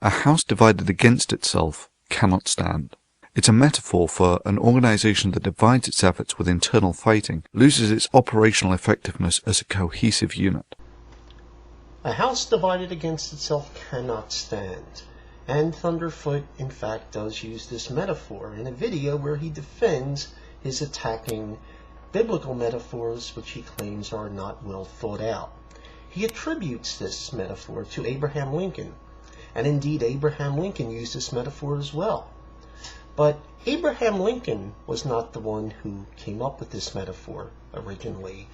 A house divided against itself cannot stand. It's a metaphor for an organization that divides its efforts with internal fighting, loses its operational effectiveness as a cohesive unit. A house divided against itself cannot stand. And Thunderfoot, in fact, does use this metaphor in a video where he defends his attacking biblical metaphors, which he claims are not well thought out. He attributes this metaphor to Abraham Lincoln, and indeed Abraham Lincoln used this metaphor as well. But Abraham Lincoln was not the one who came up with this metaphor originally.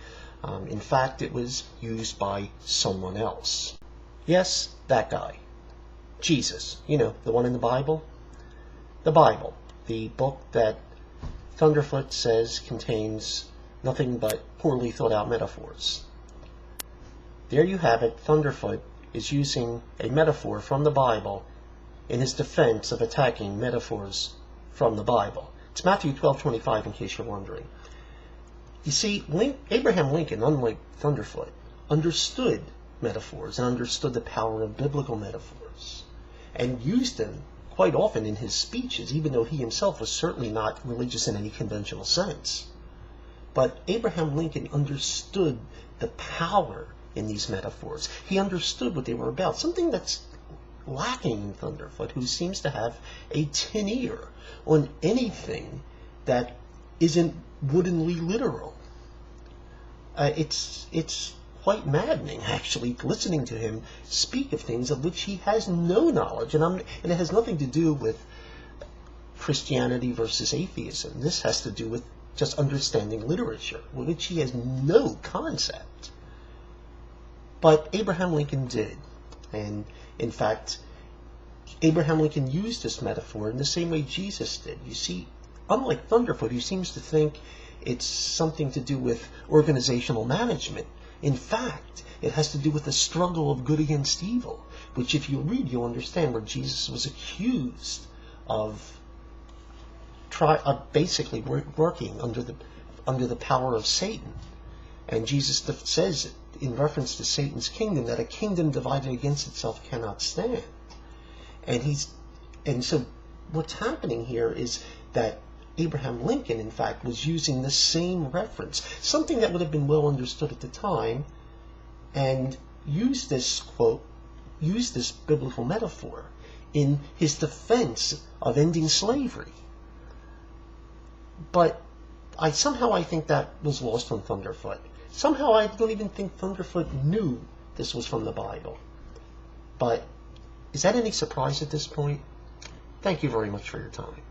In fact, it was used by someone else. Yes, that guy. Jesus. You know, the one in the Bible. The Bible, the book that Thunderfoot says contains nothing but poorly thought out metaphors. There you have it. Thunderfoot is using a metaphor from the Bible in his defense of attacking metaphors from the Bible. It's Matthew 12:25, in case you're wondering. You see, Abraham Lincoln, unlike Thunderfoot, understood metaphors and understood the power of biblical metaphors and used them quite often in his speeches, even though he himself was certainly not religious in any conventional sense. But Abraham Lincoln understood the power in these metaphors. He understood what they were about, something that's lacking in Thunderfoot, who seems to have a tin ear on anything that isn't woodenly literal. It's quite maddening, actually, listening to him speak of things of which he has no knowledge, and it has nothing to do with Christianity versus atheism. This has to do with just understanding literature, with which he has no concept. But Abraham Lincoln did, and in fact, Abraham Lincoln used this metaphor in the same way Jesus did. You see, unlike Thunderfoot, who seems to think it's something to do with organizational management, in fact, it has to do with the struggle of good against evil, which if you read, you'll understand, where Jesus was accused of basically working under the power of Satan. And Jesus says, in reference to Satan's kingdom, that a kingdom divided against itself cannot stand. And so what's happening here is that Abraham Lincoln, in fact, was using the same reference, something that would have been well understood at the time, and used this biblical metaphor in his defense of ending slavery. But somehow I think that was lost on Thunderfoot. Somehow I don't even think Thunderfoot knew this was from the Bible. But is that any surprise at this point? Thank you very much for your time.